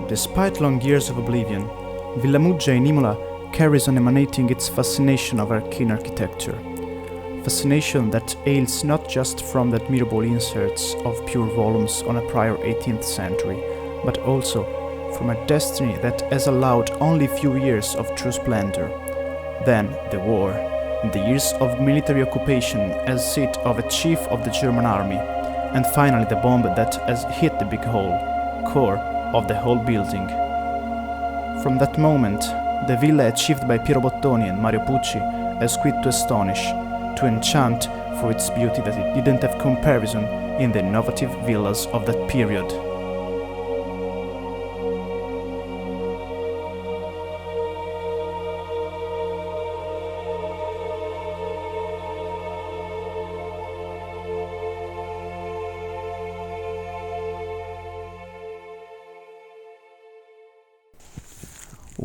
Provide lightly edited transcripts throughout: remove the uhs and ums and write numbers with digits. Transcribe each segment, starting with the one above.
Despite long years of oblivion, Villa Muggia in Imola carries on emanating its fascination of arcane architecture. Fascination that hails not just from the admirable inserts of pure volumes on a prior 18th century, but also from a destiny that has allowed only few years of true splendor. Then the war, the years of military occupation as seat of a chief of the German army, and finally the bomb that has hit the big hole, core of the whole building. From that moment, the villa achieved by Piero Bottoni and Mario Pucci has quit to astonish, to enchant for its beauty that it didn't have comparison in the innovative villas of that period.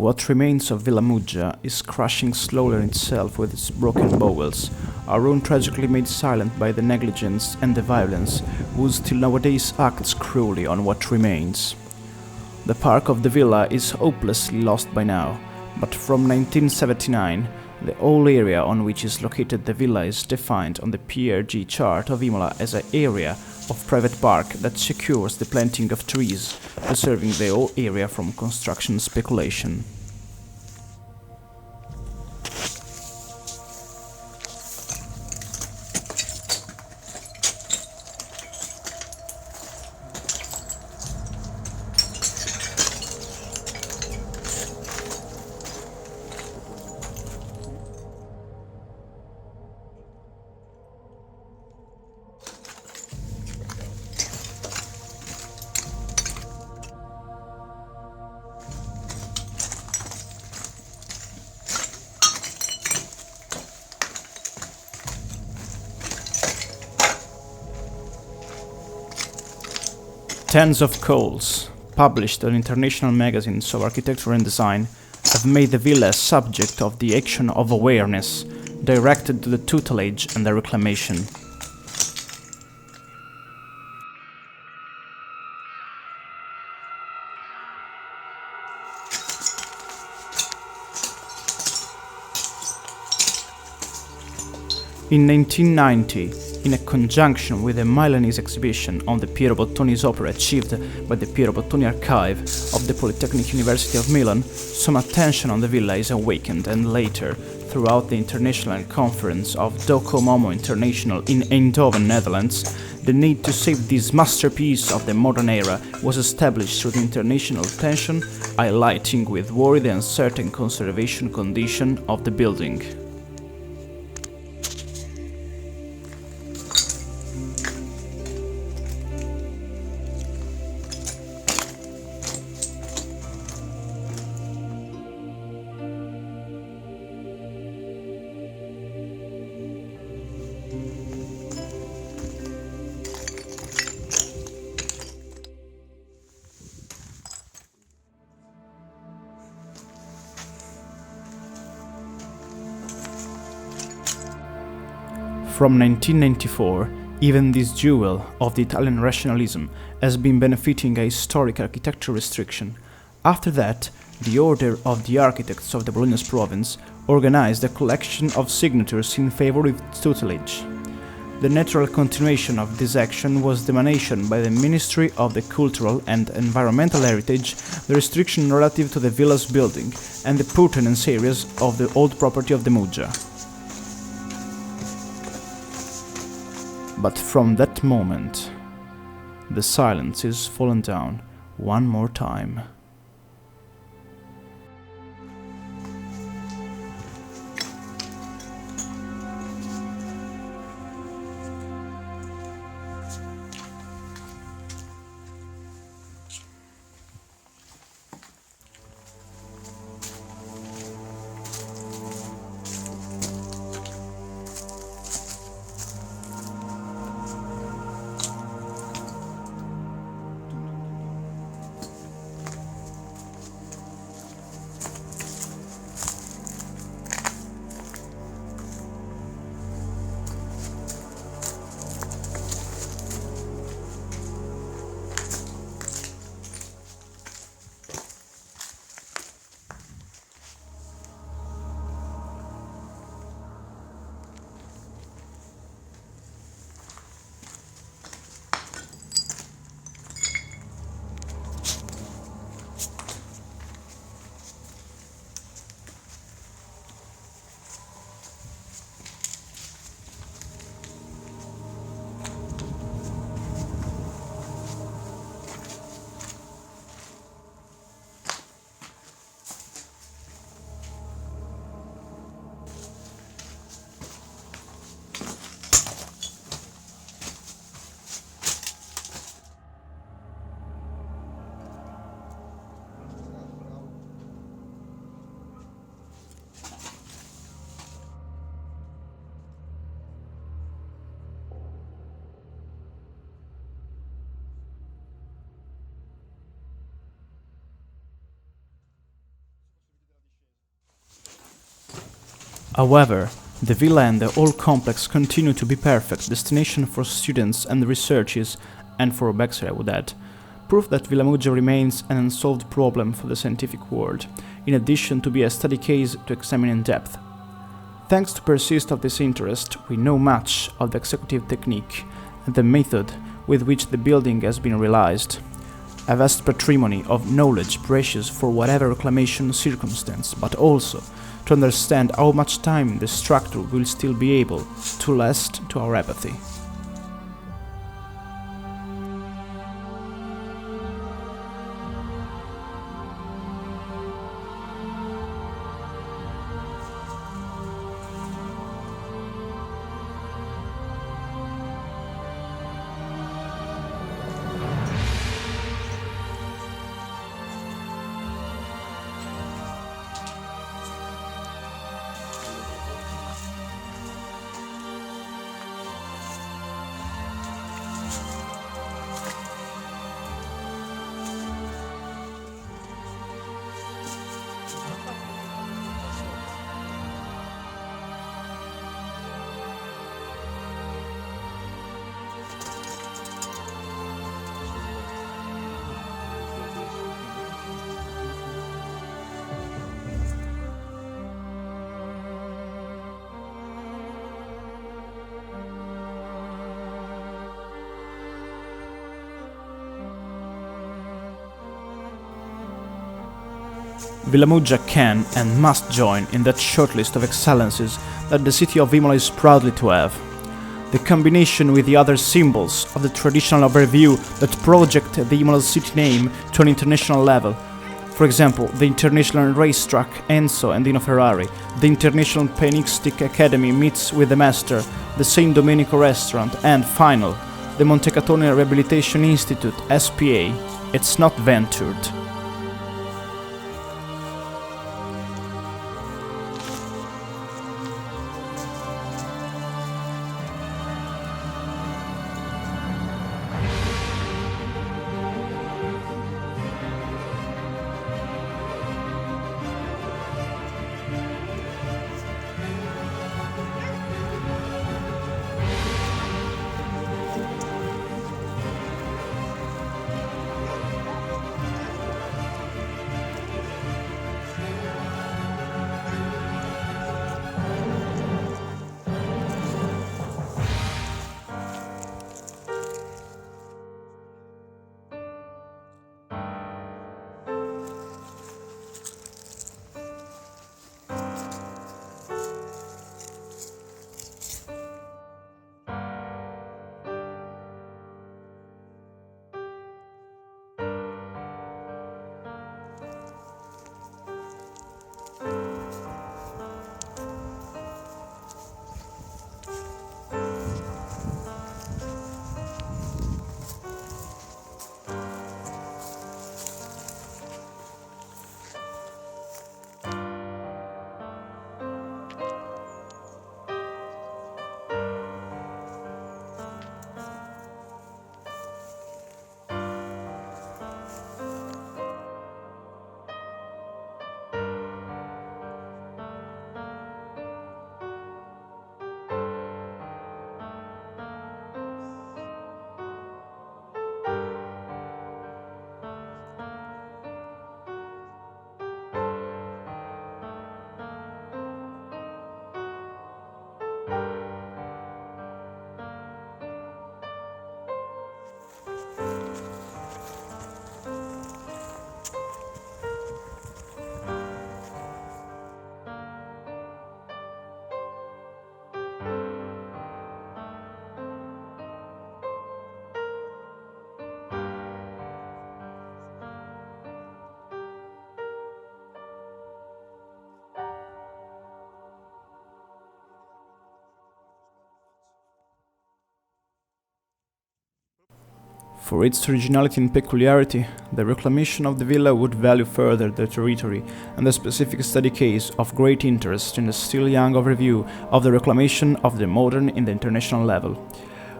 What remains of Villa Muggia is crushing slowly on itself with its broken bowels, our own tragically made silent by the negligence and the violence, who still nowadays acts cruelly on what remains. The park of the villa is hopelessly lost by now, but from 1979, the whole area on which is located the villa is defined on the PRG chart of Imola as an area of private park that secures the planting of trees, preserving the whole area from construction speculation. Tens of calls, published on international magazines of architecture and design, have made the villa a subject of the action of awareness, directed to the tutelage and the reclamation. In 1990, in a conjunction with a Milanese exhibition on the Piero Bottoni's opera achieved by the Piero Bottoni Archive of the Polytechnic University of Milan, some attention on the villa is awakened, and later, throughout the international conference of Doco Momo International in Eindhoven, Netherlands, the need to save this masterpiece of the modern era was established through the international attention, highlighting with worry the uncertain conservation condition of the building. From 1994, even this jewel of the Italian rationalism has been benefiting a historic architecture restriction. After that, the Order of the Architects of the Bologna's province organized a collection of signatures in favor of its tutelage. The natural continuation of this action was the emanation by the Ministry of the Cultural and Environmental Heritage, the restriction relative to the villa's building, and the pertinence areas of the old property of the Muggia. But from that moment, the silence is fallen down one more time. However, the villa and the whole complex continue to be perfect destination for students and researchers, and for Urbex I would add, proof that Villa Muggia remains an unsolved problem for the scientific world, in addition to be a study case to examine in depth. Thanks to persist of this interest, we know much of the executive technique and the method with which the building has been realized. A vast patrimony of knowledge precious for whatever reclamation circumstance, but also to understand how much time the structure will still be able to last to our apathy. Villa Muggia can and must join in that shortlist of excellences that the city of Imola is proudly to have. The combination with the other symbols of the traditional overview that project the Imola city name to an international level. For example, the International Racetrack Enzo and Dino Ferrari, the International Pianistic Academy meets with the Master, the Saint Domenico Restaurant, and final, the Montecatone Rehabilitation Institute, SPA. It's not ventured. For its originality and peculiarity, the reclamation of the villa would value further the territory and the specific study case of great interest in the still young overview of the reclamation of the modern in the international level.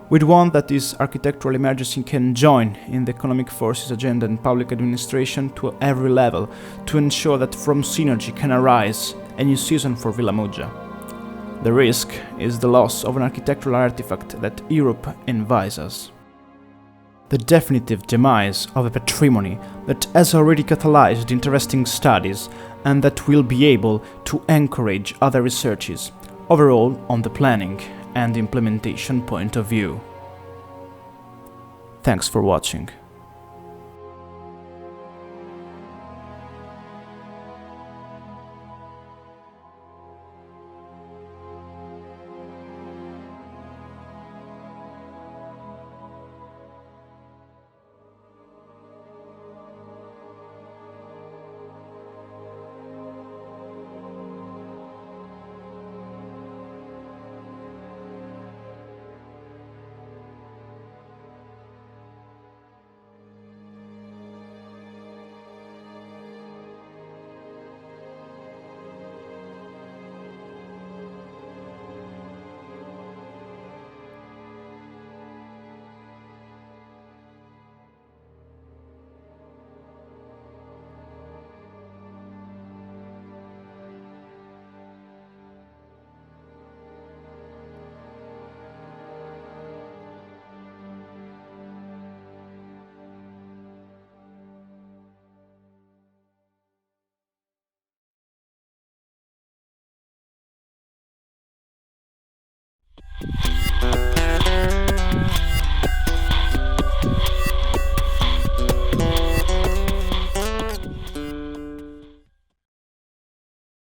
We'd want that this architectural emergency can join in the economic forces agenda and public administration to every level to ensure that from synergy can arise a new season for Villa Muggia. The risk is the loss of an architectural artifact that Europe envies us. The definitive demise of a patrimony that has already catalyzed interesting studies and that will be able to encourage other researches, overall on the planning and implementation point of view. Thanks for watching.